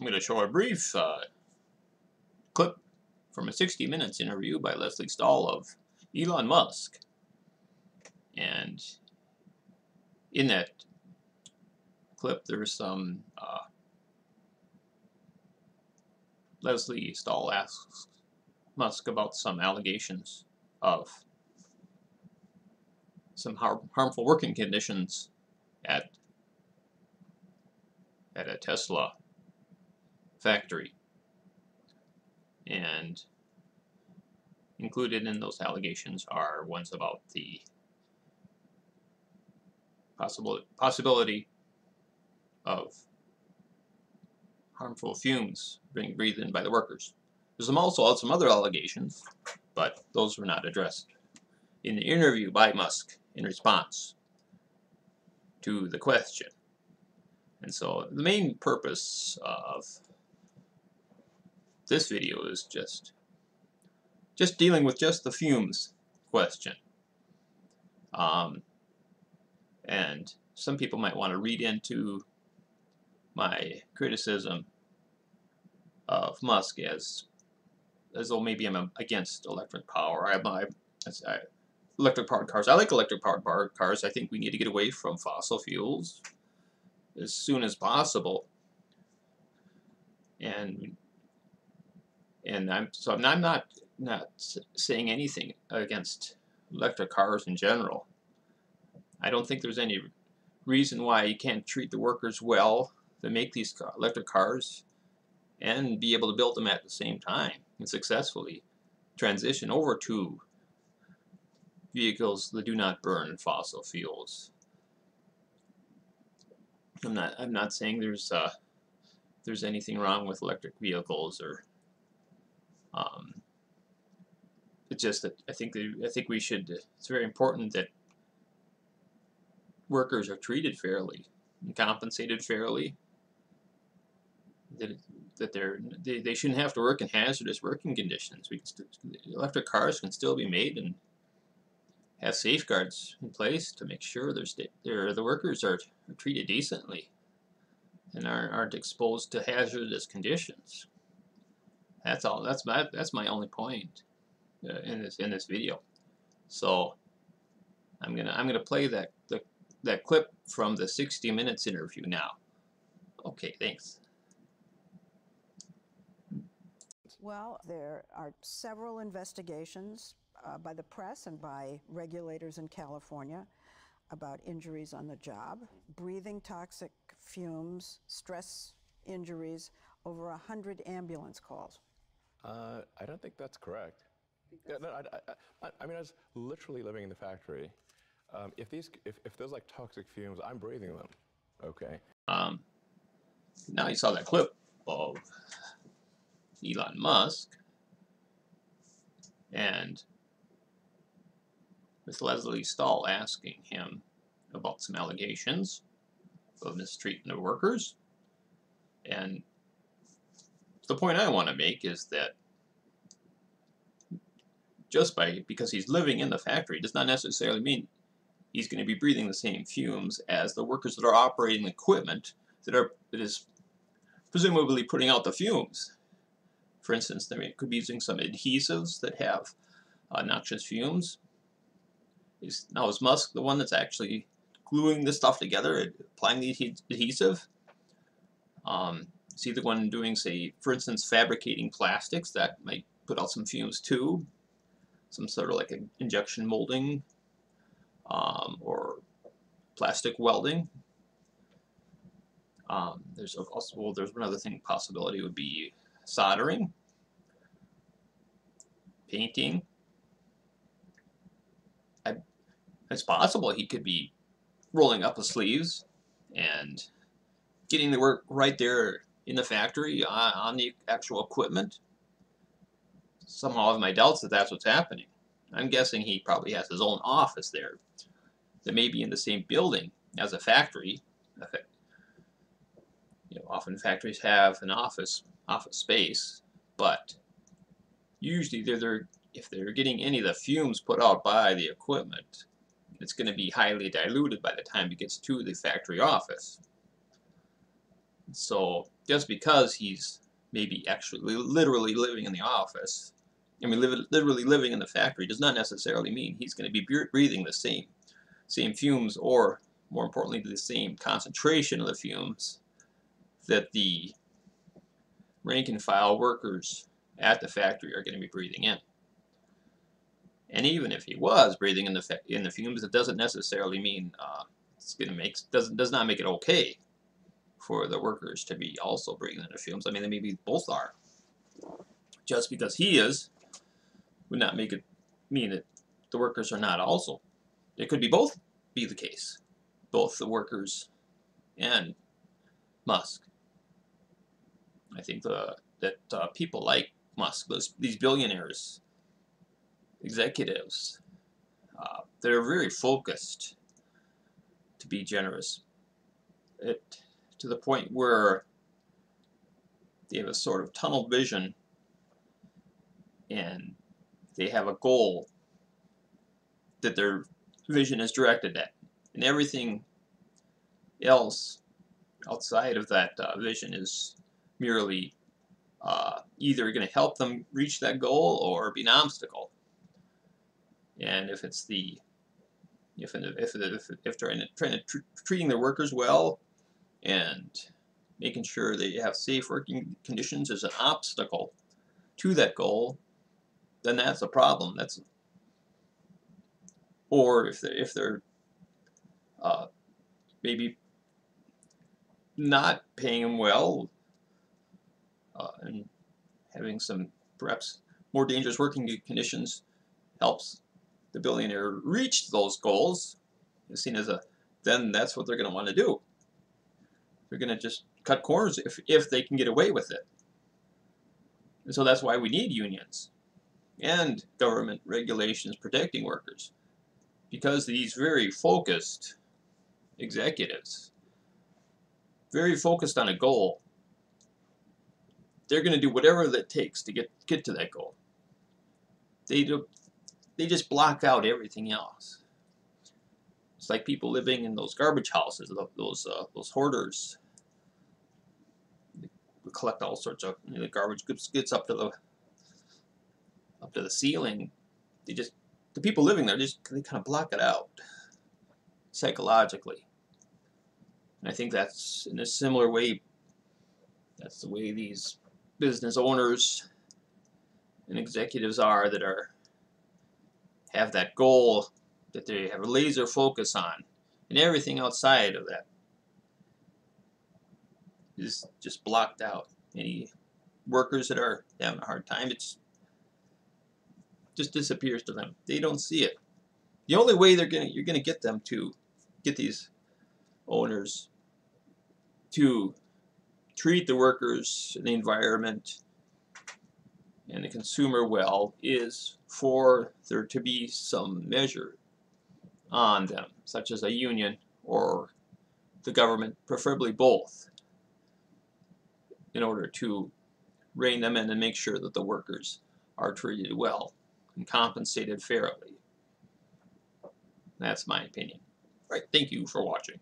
I'm going to show a brief clip from a 60 Minutes interview by Leslie Stahl of Elon Musk. And in that clip, there's some Leslie Stahl asks Musk about some allegations of some harmful working conditions at a Tesla factory. And included in those allegations are ones about the possibility of harmful fumes being breathed in by the workers. There's also some other allegations, but those were not addressed in the interview by Musk in response to the question. And so the main purpose of this video is just dealing with just the fumes question. And some people might want to read into my criticism of Musk as though maybe I'm against electric power. Electric powered cars. I like electric powered cars. I think we need to get away from fossil fuels as soon as possible. And I'm not saying anything against electric cars in general. I don't think there's any reason why you can't treat the workers well that make these electric cars and be able to build them at the same time and successfully transition over to vehicles that do not burn fossil fuels. I'm not saying there's anything wrong with electric vehicles, or it's just that I think we should. It's very important that workers are treated fairly and compensated fairly. That they shouldn't have to work in hazardous working conditions. Electric cars can still be made and have safeguards in place to make sure the workers are treated decently and aren't exposed to hazardous conditions. That's all. That's my only point in this video. So I'm gonna play that clip from the 60 Minutes interview now. Okay, thanks. Well, there are several investigations by the press and by regulators in California about injuries on the job, breathing toxic fumes, stress injuries, over 100 ambulance calls. I don't think that's correct. Yeah, no, I mean, I was literally living in the factory. If there's like toxic fumes, I'm breathing them. Okay. Now you saw that clip of Elon Musk and with Leslie Stahl asking him about some allegations of mistreatment of workers. And the point I want to make is that because he's living in the factory does not necessarily mean he's going to be breathing the same fumes as the workers that are operating the equipment that is presumably putting out the fumes. For instance, they could be using some adhesives that have noxious fumes. Is Musk the one that's actually gluing this stuff together, applying the adhesive? Is he the one doing, say, for instance, fabricating plastics that might put out some fumes too? Some sort of like an injection molding or plastic welding. There's one other thing. Possibility would be soldering, painting. It's possible he could be rolling up his sleeves and getting the work right there in the factory on the actual equipment. Somehow I have my doubts that that's what's happening. I'm guessing he probably has his own office there that may be in the same building as a factory. Often factories have an office space, but usually if they're getting any of the fumes put out by the equipment, it's going to be highly diluted by the time it gets to the factory office. So just because he's maybe actually literally living in the office, I mean, literally living in the factory, does not necessarily mean he's going to be breathing the same fumes, or more importantly, the same concentration of the fumes that the rank and file workers at the factory are going to be breathing in. And even if he was breathing in the fumes, it doesn't necessarily mean it's going to does not make it okay for the workers to be also breathing in the fumes. I mean, they maybe both are. Just because he is would not make it mean that the workers are not also. It could be both be the case, both the workers and Musk. I think that people like Musk, these billionaires, executives, that are very focused to be generous, to the point where they have a sort of tunnel vision and they have a goal that their vision is directed at, and everything else outside of that vision is merely either going to help them reach that goal or be an obstacle. And if it's the if treating their workers well and making sure they have safe working conditions is an obstacle to that goal, then that's a problem. Or if they're maybe not paying them well and having some perhaps more dangerous working conditions helps the billionaire reach those goals, is seen as then that's what they're going to want to do. They're going to just cut corners if they can get away with it. And so that's why we need unions and government regulations protecting workers, because these very focused executives, very focused on a goal, they're going to do whatever it takes to get to that goal. They just block out everything else. It's like people living in those garbage houses, those hoarders. They collect all sorts of the garbage gets up to the ceiling. The people living there they kind of block it out psychologically. And I think that's in a similar way. That's the way these business owners and executives are that have that goal that they have a laser focus on, and everything outside of that is just blocked out. Any workers that are having a hard time, it just disappears to them. They don't see it. The only way you're gonna get them to get these owners to treat the workers and the environment and the consumer well is for there to be some measure on them, such as a union or the government, preferably both, in order to rein them in and make sure that the workers are treated well and compensated fairly. That's my opinion. All right, thank you for watching.